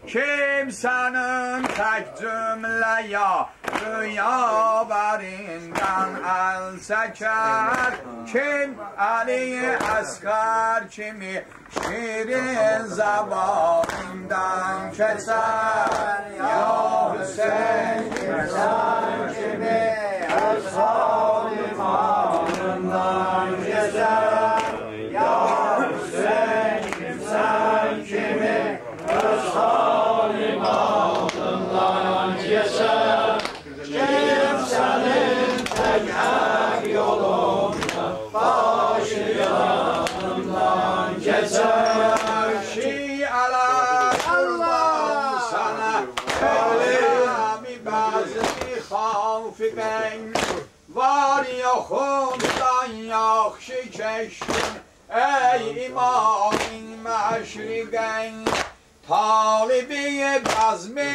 Kimsenin tek cümle ya berinden el çeker. Kim Ali Asgar kimi şirin zamanından keser. Ya Hüseyin kimsen kimi Ashab imanından keser. Ya Hüseyin kimsen kimi Ashab imanından keser. Kimsenin tek hak yolunda başı yanından keser. Şialar Allah sana kelami bazı havfigen var yokundan yakşı keşkin. Ey imanın meşrigen talibi bazmi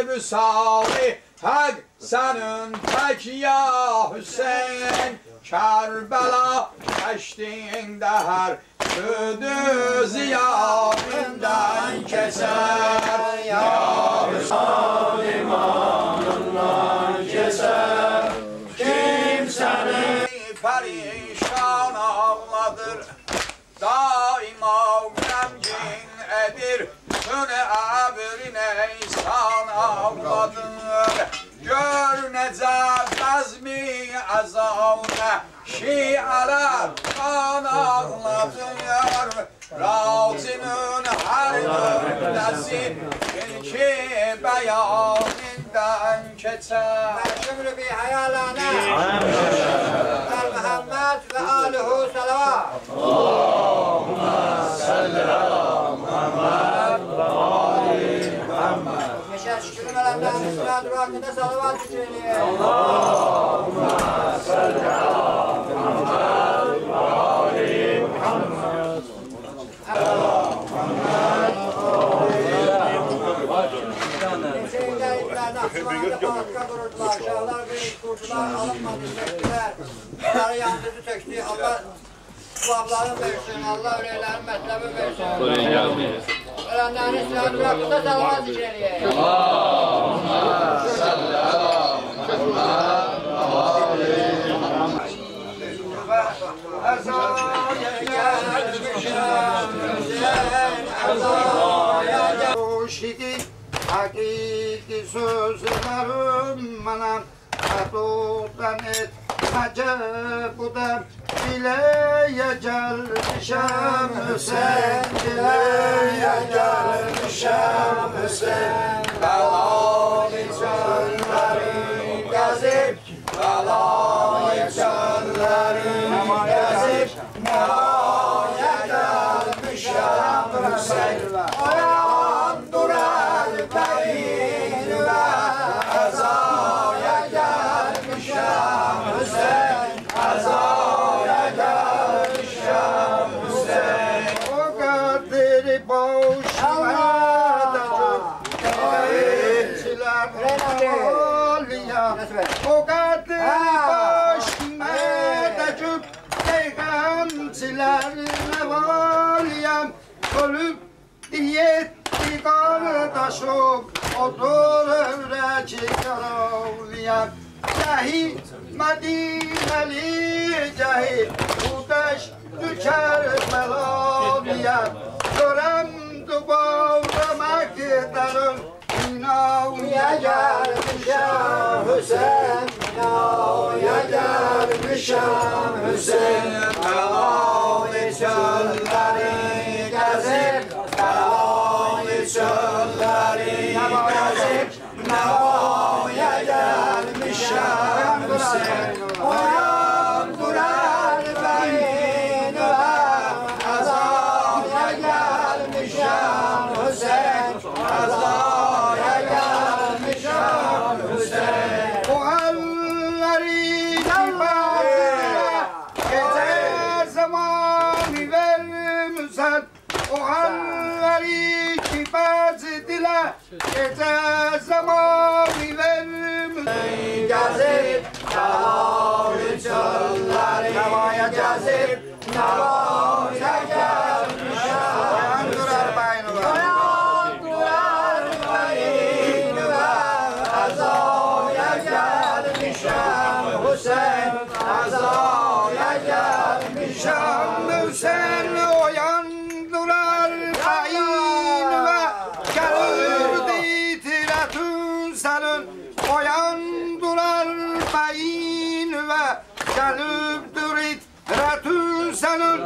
vüsali hak senin tek ya Hüseyin. Kerbela geçtiğinde her südü ziyadinden keser. Ya Hüseyin imanından keser. Kimsenin perişan ağladır, daima gemgin edir. Sönü ebrine insan ağladır. Gör nece bezmi azavne şialar kan ağladır. Razinin her nördesi ilki beyanından geçer. Şümrü bi hayalana Muhammed ve alihu salavat. Allahümme salli ala Muhammed ve ali Muhammed. Meşer şükürü melemden üstüne hakkında salavat söyleyin. Allahümme salli ala Muhammed ve ali Muhammed. Şeyler halka vurdular, şahlar ve kurdular, alınmadı, çektiler. Onları yandırdı, çekti. Allah dualarını versin, Allah öylelerin metlebi versin. Ölenlerin İslam'ın hakkında salavat içeriye. Allahümme salli ala Muhammed ve ali Muhammed. Ezaya gelmişem Hüseyin, ezaya gelmişim. Hakiki sözlerim bana hatudan etmece bu da bileye gelmişem Hüseyin, bileye gelmişem Hüseyin. Belayı çölleri gezip, belayı çölleri gezip, nehaya gelmişem Hüseyin. O kadar başıma da cüp peygamberlerine valiyem. Ölüp diyetti kardeşim otur öğreci karoliyem. Cahi Medineli cahi udeş düşer melaliyem. Görem duvarlamak derim. Mina'ya gelmişem Hüseyin, Mina'ya gelmişem Hüseyin. Belayı çölleri gezip, belayı çölleri gezip, Mina'ya gelmişem Hüseyin. Uyandırar beni azaya gelmişem Hüseyin, azaya gelmişem Hüseyin. O halleri gece zamanı vermişsen, o halleri ki bazı dile gece zamanı vermişsen. Gezip belayı çölleri gezip, Navaya gelmişem Hüseyin.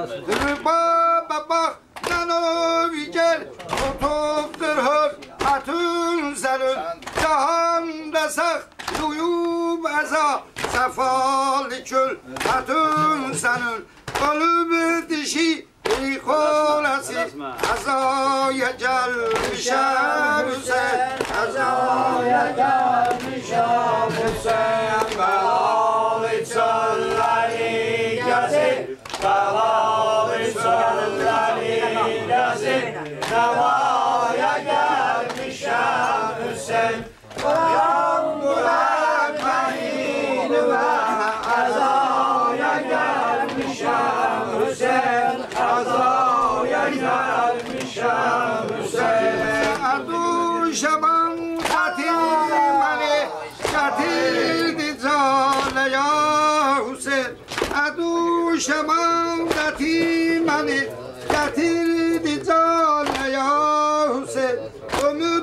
Baba bak nanovi gel Otoptur hır atın senin Cahanda sak Duyum eza Sefali kül atın senin Kalbi dişi İkolası Azaya gelmişem Hüseyin Azaya gelmişem Hüseyin Belalı çölleri gezin Belalı çölleri gezin Nevaya gelmişem Hüseyin Yandılar beynime Azaya gelmişem Hüseyin Azaya gelmişem Hüseyin Adu şaban katimani Katildi calaya Hüseyin Adu şaban katimani Katildi calaya Hüseyin Ömür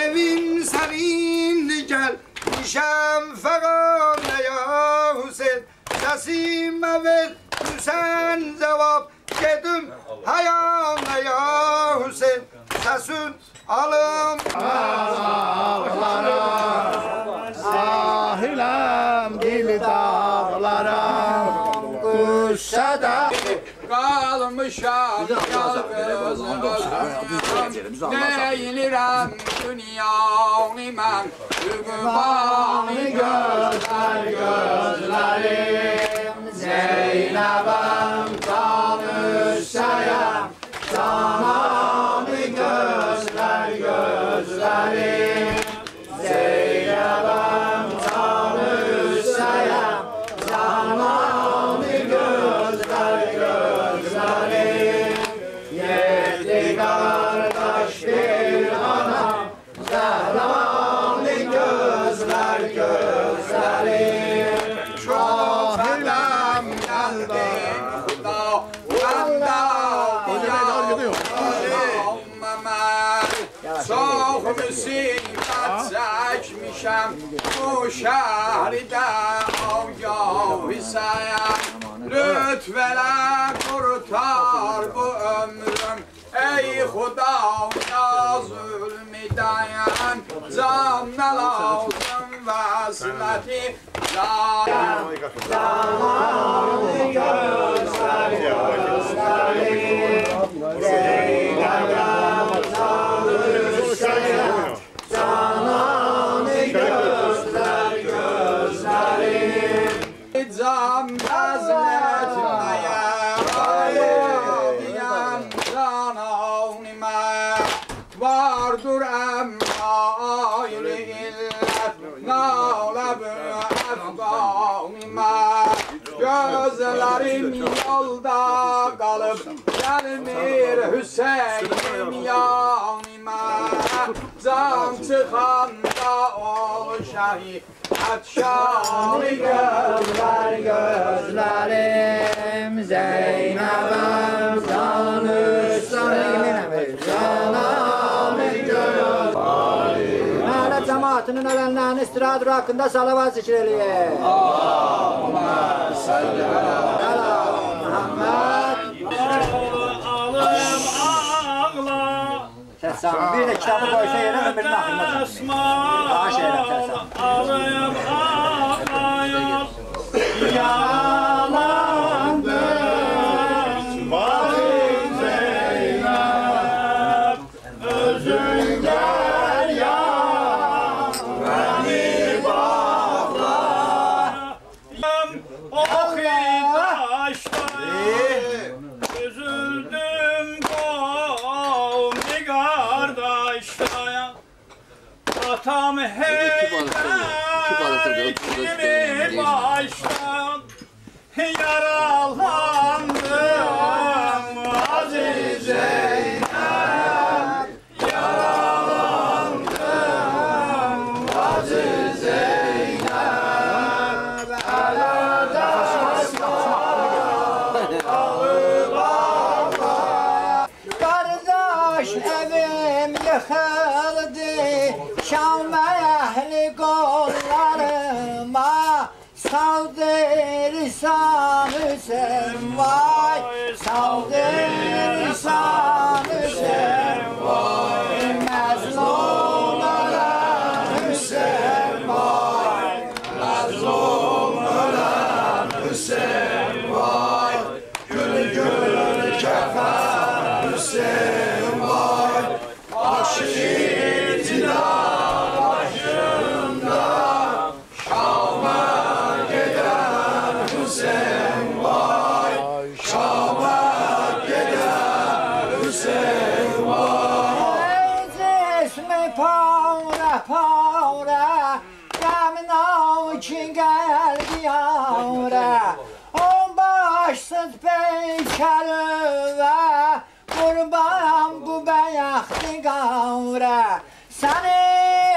evin senin gel Nişem fegane ya Hüseyin Sesime ver Hüseyin cevap Gedim hayana ya Hüseyin Sesin alım Dağlara Sahilem dil dağlara Kuşada Kalmışam yalnız Neylirim dünyanı men Bani gözler gözlerim Zeynep'im tanışsayam Cananı gözler gözlerim Zeynep'im tanışsayam Cananı gözler gözlerim Yedi kardeş bir anam Zehra'nı gözler gözlerim Çok elem geldi Huda Çok musibet çekmişem Bu şehirde Ağya Hüseyin Lütfele kurtar bu ömrüm Ey Huda ya zulmü dayan Canına lazım vesileti Cananı gözler gözlerim Zeynep'im tanışsayam Cananı gözler gözlerim Can bezletmeye Ayabiyem cananime Vardır emma ayrı illet Nâlebü efganime Gözlerim yolda kalıp Gelmir Hüseyin yanıma Can çıkanda ol şehit Şanı gözler gözlerim Zeynep'im tanışsayam Cananı gözlerim Məhəllə cəmaatının ölənlərini istirahat haqqında salavat zikr eləyək. Allahümme salli ala Muhammed. Səssam, bir də kitabı qoysa yerə ömrünün axırına çıxır. Daha şeylər səssam. Alım ağlayır, yalandım, vazim Zeynep, özün gel ya, beni bağla. Üzüldüm kavmi kardeşler Atam heyler kimi baştan Yaralandım Aziz Zeynep Yaralandım Aziz Zeynep Kardeş evim yıkıldı Şam ehli kollarıma Savdır lisan Hüseyin vay, savdır lisan Hüseyin vay, mezlumlara Hüseyin vay, mezlumlara Hüseyin vay, gül gül kefen Hüseyin vay, aşitida başında Şam'a giden Hüseyin vay, Şam'a giden Hüseyin vay. Cismi pavra pavra, gamna için geldi yavra. On başsız peykerve, kurban bu beyahtı gavre. Seni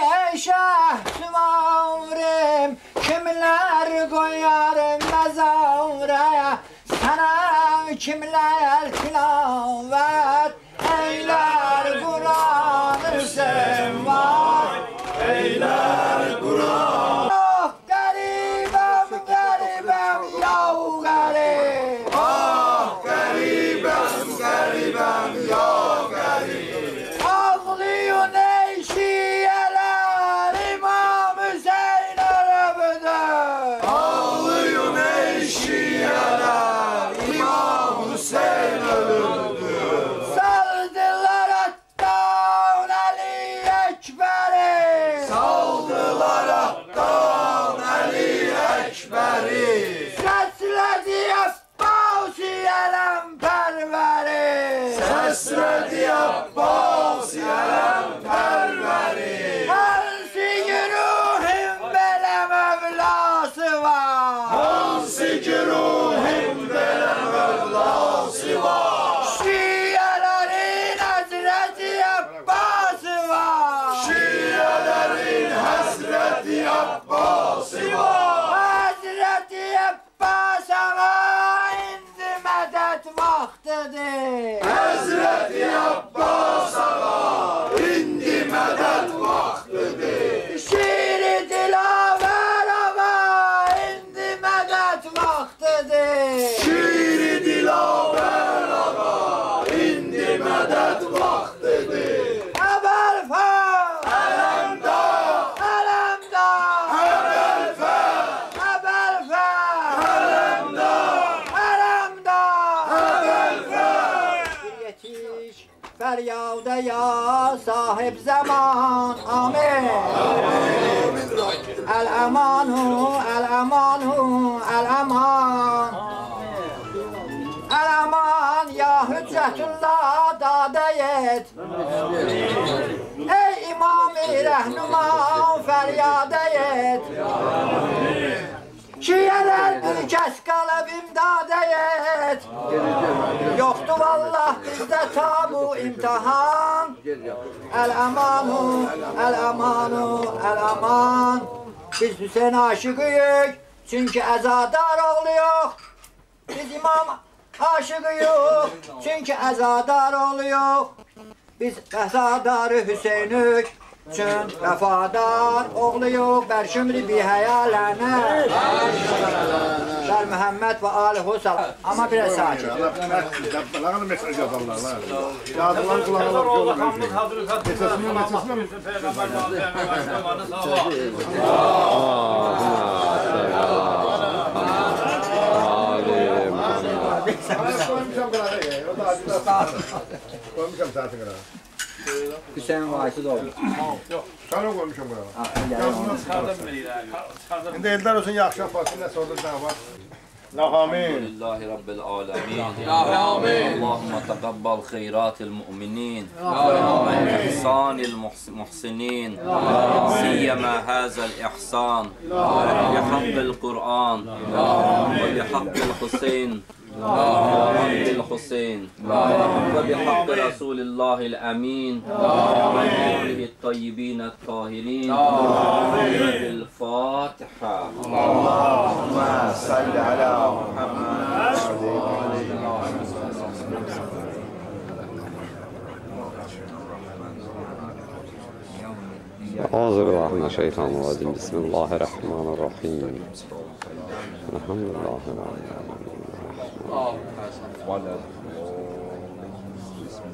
ey şehzim avrim, kimler koyar mezavre? Sana kimler tilavet eyler Kur'an-ı sevvar, eyler Kur'an. Ah garibem garibem yahu garib, ah garibem garibem yahu garib. Ağlıyor ey şiyeler İmam Hüseyin arabada. Ağlıyor ey şiyeler İmam Hüseyin öldü. Saldılar attan Ali Ekber'i, saldılar attan Ali Ekber'i. Sesledi Abbasi elem perveri, sesledi Abbasi elem perveri. Hansı güruhin böyle Mevlası var, hansı güruhin böyle Mevlası var. Şielerin Hazreti Abbası var, şielerin Hazreti Abbası var. Hazreti Abbas ağa indi medet vaktidir, Hazreti Abbas ağa indi medet vaktidir. Şiir-i dilaver ağa indi medet vaktidir, şiir-i dilaver ağa indi medet vaktidir. Ebelfer Alemdar, Alemdar, Ebelfer, Ebelfer, Alemdar, Alemdar, Ebelfer. Yetiş feryada ya sahip zaman, amin. El amanu, el amanu, el aman. El aman ya hüccetullah dadeyet. Ey İmam-ı Rehnuma feryadeyet. Şiyeler bir kes kalıp imdadeyet. Yoktu vallah bizde tabu imtihan. El amanu, el amanu, el aman. Biz Hüseyin aşıkıyık çünkü ezadar oluyor. Biz imam aşıkıyık çünkü ezadar oluyor. Biz ezadar Hüseyin'ük çün vefadar oğluyuq bər şümri bi həyalənə bər Muhammed ve alihi salam. Ama biraz sakin. Bana mesaj yazarlar lan. Yazılan kulağına koymuşam saati kadar. Hüseyin Vahisi doğru. Sana koymuşam buraya. Şimdi elden olsun yaxşı yapasın. Ne sordu daha var. الحمد لله رب العالمين اللهم تقبل خيرات المؤمنين وإحسان المحسنين سيما هذا الإحسان بحق القرآن وبحق الحسين وعبد الحسين وبحق رسول الله الأمين وآله الطيبين الطاهرين بالفاتحة. اللهم صل على محمد. Euzubillahimineşşeytanirracim. Bismillahirrahmanirrahim.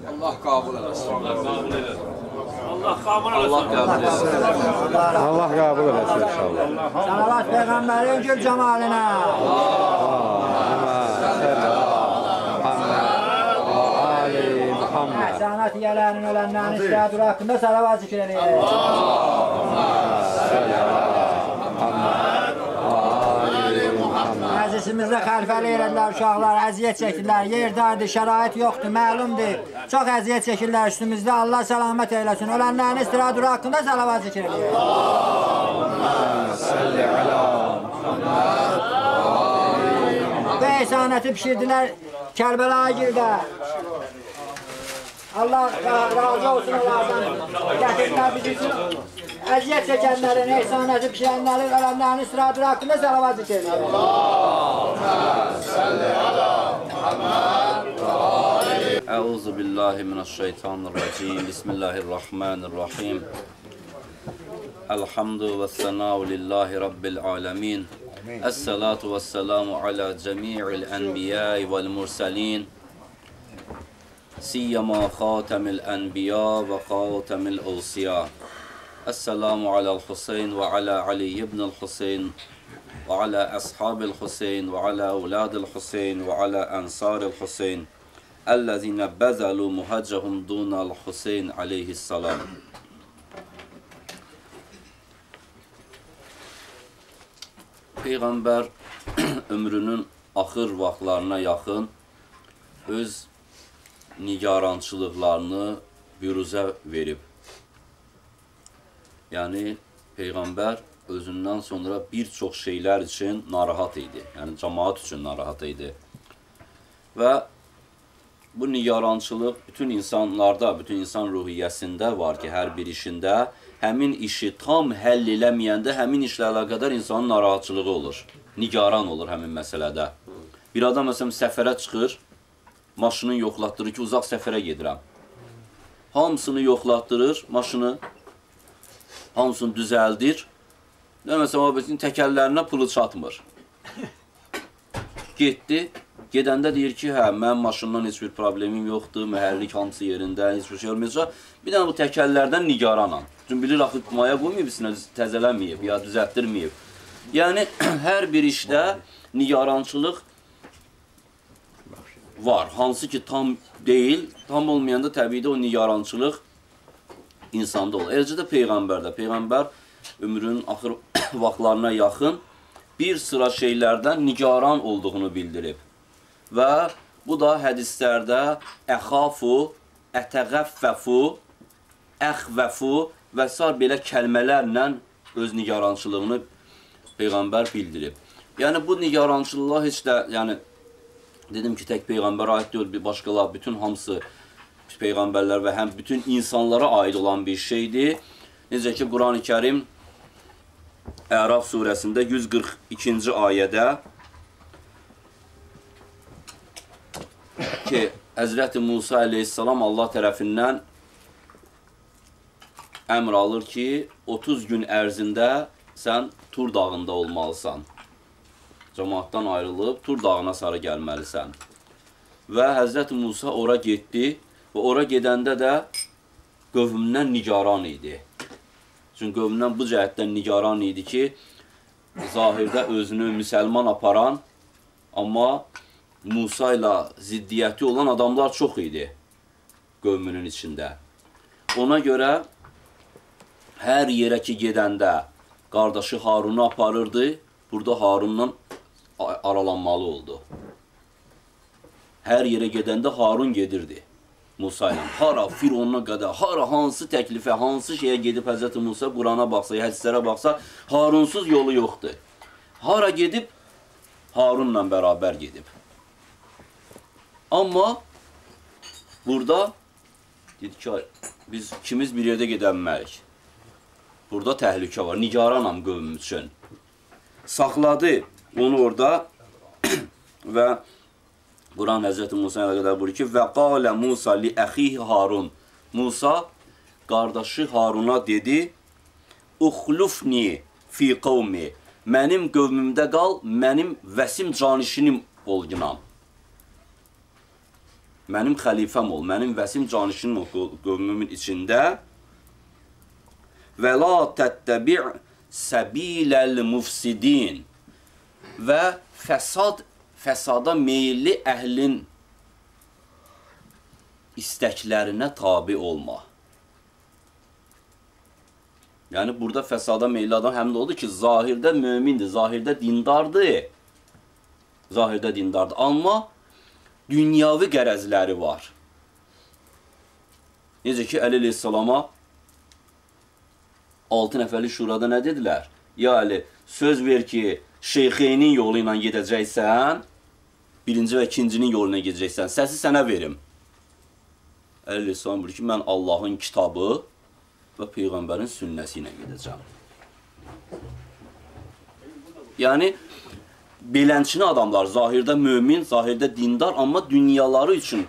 Allah kabul etsin. Allah kabul etsin. Allah kabul etsin inşallah. Salavat Peygamberin gül cemaline. Sanat yerlerinin ölenlerin istirahatı hakkında salavat zikir edin. Məclisimizdə xəlfəli elədilər uşaqlar, əziyyət çəkdilər, yerdədir, şərait yoxdur, məlumdur. Çox əziyyət çəkirlər üstümüzdə, Allah səlamət eyləsin. Ölənlərin istirahatı haqqında salavat zikir edin. Və ehsanəti pişirdilər Kərbəlayi Gildə. Allah razı olsun onlardan. Gətirdiler bizi için. Əziyyət çəkənlərin, ehsanəti pişirənlərin, ölənlərin istirahatı haqqında salavat zikir edin. Euzu billahi mineşşeytanirracim. Bismillahirrahmanirrahim. Elhamdü ve senâhu lillahi rabbil alemin. Esselatu vesselamu ala cemi'il enbiyâi vel murselin. Siyyama khâtemil enbiya ve khâtemil evsiya. Esselamu alel Hüseyin ve ala Ali ibn'l Hüseyin ve ala ashabil Hüseyin ve ala evladil Hüseyin ve ala ensaril Hüseyin ellezine bezalu muhaccahum dunal Hüseyin aleyhisselam. Peyğəmbər ömrünün axır vaxtlarına yaxın öz nigarançılıqlarını büruzə verib. Yəni, Peyğəmbər özündən sonra bir çox şeylər üçün narahat idi. Yəni, cəmaat üçün narahat idi. Və bu nigarançılıq bütün insanlarda, bütün insan ruhiyyəsində var ki, hər bir işində həmin işi tam həll eləməyəndə həmin işlə əlaqədar insanın narahatçılığı olur. Nigaran olur həmin məsələdə. Bir adam məsələn səfərə çıxır, maşını yoxlatdırır ki, uzaq səfərə gedirəm. Hamısını yoxlatdırır, maşını hamısını düzəldir. Məsələn, təkərlərinə pulu çatmır. Getdi, gedəndə deyir ki, hə, mənim maşından heç bir problemim yoxdur, mühərrik hamısı yerində, heç bir şey olmayacaq. Bir dənə bu təkərlərdən nigaranam. Çünki bilir, axı maya qoymayıb, içinə təzələnməyib, ya düzəltdirməyib. Yəni, hər bir işdə nigarançılıq var. Hansı ki, tam deyil, tam olmayanda təbii o nigarançılıq insanda olur. Eləcə də Peyğəmbərdə. Peyğəmbər ömrünün axır vaxtlarına yaxın bir sıra şeylərdən nigaran olduğunu bildirib. Və bu da hədislərdə əxafu, ətəğəffəfu, əxvəfu və s. belə kəlmələrlə öz nigarançılığını Peyğəmbər bildirib. Yəni, bu nigarançılığa heç də, yəni, dedim ki, tək Peyğəmbərə aid deyil, bir başqalar, bütün hamısı Peyğəmbərlər və həm bütün insanlara aid olan bir şeydir. Necə ki, Quran-ı Kərim Əraf surəsində 142-ci ayədə ki, Həzrəti Musa əleyhissalam Allah tərəfindən əmr alır ki, 30 gün ərzində sən Tur dağında olmalısan. Cəmaatdan ayrılıb Tur dağına sarı gəlməlisən. Və Həzrəti Musa ora getdi və ora gedəndə də qövmündən nigaran idi. Çünki qövmündən bu cəhətdən nigaran idi ki, zahirdə özünü müsəlman aparan, amma Musa ilə ziddiyyəti olan adamlar çox idi qövmünün içində. Ona görə hər yerə ki gedəndə qardaşı Harunu aparırdı, burada Harunla aralanmalı oldu. Hər yerə gedəndə Harun gedirdi Musa ilə. Hara, Fironuna qədər, hara, hansı təklifə, hansı şeyə gedib Həzrəti Musa Qurana baxsa, hədislərə baxsa, Harunsuz yolu yoxdur. Hara gedib, Harunla bərabər gedib. Amma burada dedi ki, biz ikimiz bir yerdə gedəməyik. Burada təhlükə var, nigaranam qövmüm üçün. Saxladı onu orada və Quran Həzrəti Musa ilə qədər buyurur ki, və qalə Musa li əxihi Harun. Musa qardaşı Haruna dedi, uxlufni fi qavmi. Mənim qövmümdə qal, mənim vəsim canişinim ol günam. Mənim xəlifəm ol, mənim vəsim canişinim ol qövmümün içində. Və la təttəbi' səbiləl mufsidin. Və fəsada meyilli əhlin istəklərinə tabi olma. Yəni, burada fəsada meyilli adam həm də odur ki, zahirdə mömindir, zahirdə dindardır. Zahirdə dindardır. Amma dünyavi qərəzləri var. Necə ki, Əli əleyhissalama 6 nəfərli şurada nə dedilər? Ya Əli, söz ver ki, şeyxeynin yolu ilə gedəcəksən, birinci və ikincinin yoluna gedəcəksən, səsi sənə verim. Əli əleyhissalam bilir ki, mən Allahın kitabı və Peyğəmbərin sünnəsi ilə gedəcəm. Yəni, belənçini adamlar, zahirdə mömin, zahirdə dindar, amma dünyaları üçün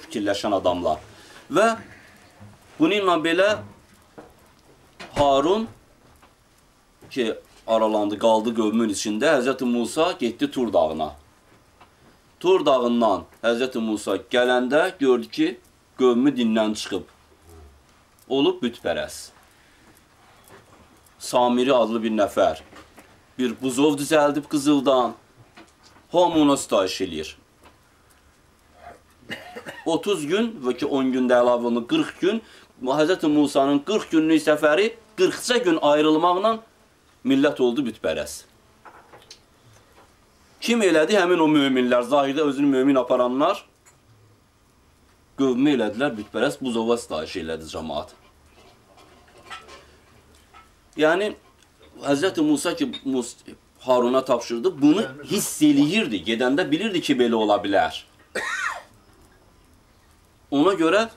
fikirləşən adamlar. Və bununla belə Harun ki, aralandı, qaldı qövmün içində, Həzrət Musa getdi Tur dağına. Tur dağından Həzrət Musa gələndə gördü ki, qövmü dindən çıxıb. Olub bütpərəs. Samiri adlı bir nəfər. Bir buzov düzəldib qızıldan. Hamı ona sitayiş eləyir. 30 gün və ki 10 gündə əlavə olunur, 40 gün Həzrət Musanın 40 günlük səfəri 40-ca gün ayrılmaqla millət oldu bütpərəs. Kim elədi? Həmin o möminlər, zahirdə özünü mömin aparanlar qövmü elədilər, bütpərəs buzova sitayiş elədi cəmaat. Yəni, Həzrət Musa ki, Haruna tapşırdı, bunu hiss eləyirdi, gedəndə bilirdi ki, belə ola bilər. Ona görə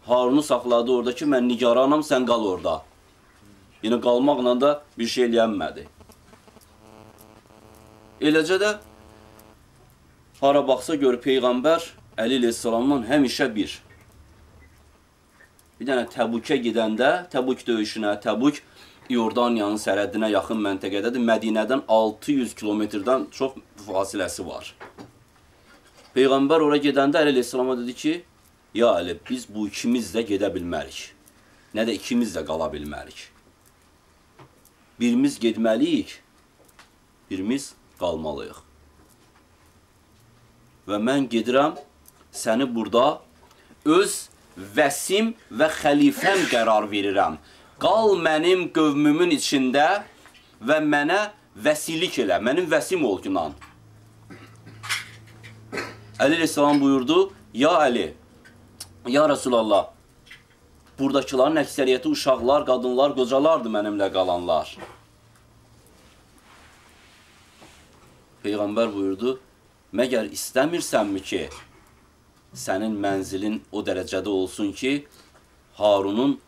Harunu saxladı orada ki, mən nigaranam, sən qal orada. Yəni, qalmaqla da bir şey eləyənmədi. Eləcə də hara baxsa gör Peyğəmbər Əli əleyhissalamdan həmişə bir dənə Təbukə gedəndə, Təbuk döyüşünə, Təbuk İordaniyanın sərhəddinə yaxın məntəqədədir. Mədinədən 600 kilometrdən çox fasiləsi var. Peyğəmbər ora gedəndə Əli əleyhissalama dedi ki, ya Əli, biz bu ikimiz də gedə bilmərik. Nə də ikimiz də qala bilmərik. Birimiz getməliyik, birimiz qalmalıyıq. Və mən gedirəm, səni burada öz vəsim və xəlifəm qərar verirəm. Qal mənim qövmümün içində və mənə vəsilik elə, mənim vəsim ol günan. Əli əleyhissalam buyurdu, ya Əli, ya Rasulallah, buradakıların əksəriyyəti uşaqlar, qadınlar, qocalardır mənimlə qalanlar. Peyğəmbər buyurdu, məgər istəmirsənmi ki, sənin mənzilin o dərəcədə olsun ki, Harunun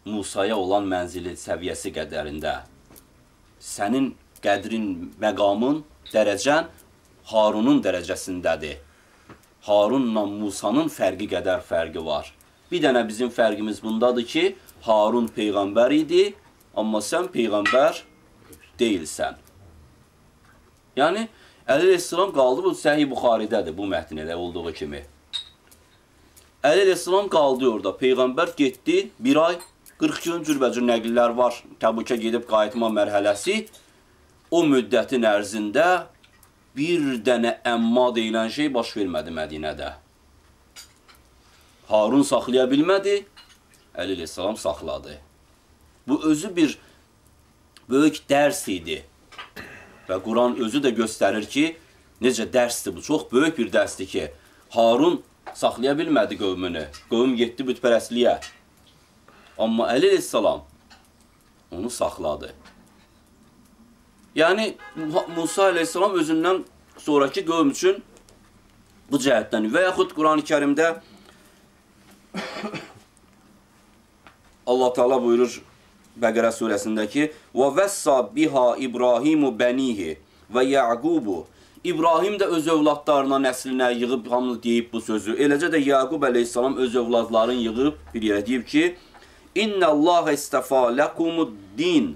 Musaya olan mənzili səviyyəsi qədərində. Sənin qədrin, məqamın, dərəcən Harunun dərəcəsindədir. Harunla Musanın fərqi qədər fərqi var. Bir dənə bizim fərqimiz bundadır ki, Harun Peyğəmbər idi, amma sən Peyğəmbər deyilsən. Yəni, Əli əleyhissalam qaldı, bu Səhih Buxaridədir, bu mətn elə olduğu kimi. Əli əleyhissalam qaldı orada, Peyğəmbər getdi, bir ay, 40 gün cürbəcür nəqillər var, Təbukə gedib qayıtma mərhələsi. O müddətin ərzində bir dənə əmma deyilən şey baş vermədi Mədinədə. Harun saxlaya bilmədi, Əli əleyhissalam saxladı. Bu özü bir böyük dərs idi. Və Quran özü də göstərir ki, necə dərsdir bu, çox böyük bir dərsdir ki, Harun saxlaya bilmədi qövmünü, qövm getdi bütpərəsliyə. Amma Əli əleyhissalam onu saxladı. Yəni, Musa əleyhissalam özündən sonraki qövm üçün bu cəhətdən və yaxud Quran-ı Kərimdə Allah Teala buyurur Bəqərə surəsindəki وَوَسَّى بِهَا إِبْرَاهِيمُ بَنِيهِ وَيَعْقُوبُ İbrahim də öz övladlarına, nəslinə yığıb, hamını deyib bu sözü. Eləcə də Yaqub əleyhissalam öz övladlarını yığıb bir yerə deyib ki, İnnəllaha istəfa ləkumud-din.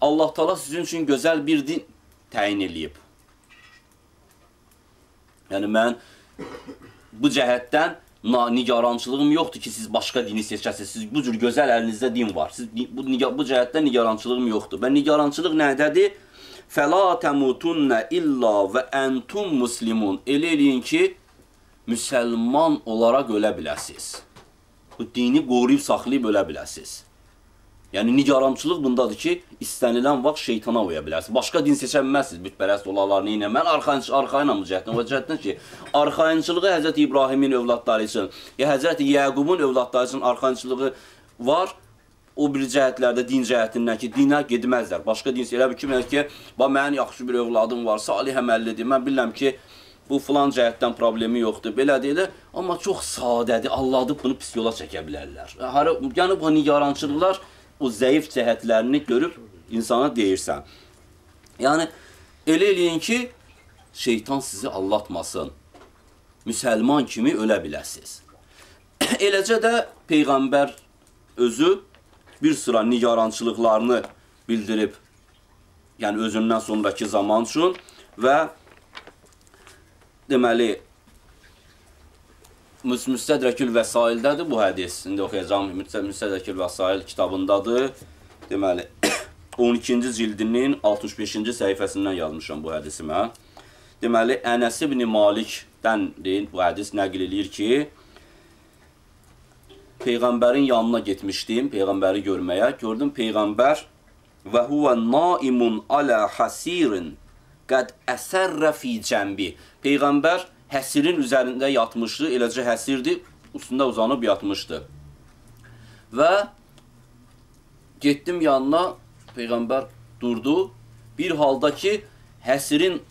Allah Taala sizin üçün gözəl bir din təyin eləyib. Yəni mən bu cəhətdən nigarançılığım yoxdur ki, siz başqa dini seçəsiniz. Siz bu cür gözəl əlinizdə din var. Siz bu cəhətdən nigarançılığım yoxdur. Və nigarançılıq nədədir? Fəla təmutunna illa və entum muslimun. Elə eləyin ki, müsəlman olaraq ölə biləsiniz. Bu dini qoruyub saxlayıb ölə biləsiniz. Yəni nigarançılıq bundadır ki, istənilən vaxt şeytana uya bilərsiniz. Başqa din seçə bilməzsiniz, bütpərəst olarlar, neynə. Mən arxayınla bu cəhətdən, o cəhətdən ki, arxayınçılığı Həzrət İbrahimin övladları üçün, ya Həzrət Yəqubun övladları üçün arxayınçılığı var. O bir cəhətlərdə din cəhətindən ki, dinə gedməzlər. Başqa din elə bir ki, mənim yaxşı bir övladım var, salih əməllidir. Mən bilirəm ki, bu filan cəhətdən problemi yoxdur, belə deyilir. Amma çox sadədir, Allah'dır, bunu pis yola çəkə bilərlər. Yəni bu nigarançılıqlar o zəif cəhətlərini görüb insana deyirsən. Yəni, elə eləyin ki, şeytan sizi aldatmasın. Müsəlman kimi ölə biləsiniz. Eləcə də Peyğəmbər özü bir sıra nigarançılıqlarını bildirib, yəni özündən sonraki zaman üçün və deməli, Müstədrəkül Vəsaildədir bu hədis. İndi oxuyacağım. Müstədrəkül Vəsail kitabındadır. Deməli, 12-ci cildinin 65-ci səhifəsindən yazmışam bu hədisi mən. Deməli, Ənəs ibn Malikdən bu hədis nəql eləyir ki, Peyğəmbərin yanına getmişdim, Peyğəmbəri görməyə. Gördüm Peyğəmbər və huvə naimun alə hasirin qəd əsərrə fi cəmbi. Peyğəmbər həsirin üzərində yatmışdı, eləcə həsirdir, üstündə uzanıb yatmışdı. Və getdim yanına, Peyğəmbər durdu. Bir halda ki, həsirin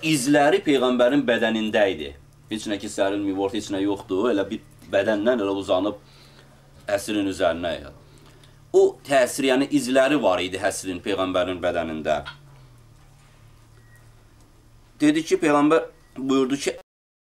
izləri Peyğəmbərin bədənində idi. Heç nə ki, sərilməyib, orta heç nə yoxdur, elə bir bədəndən elə uzanıb həsirin üzərinə. O təsir, yəni izləri var idi həsirin Peyğəmbərin bədənində. Dedi ki, Peyğəmbər buyurdu ki,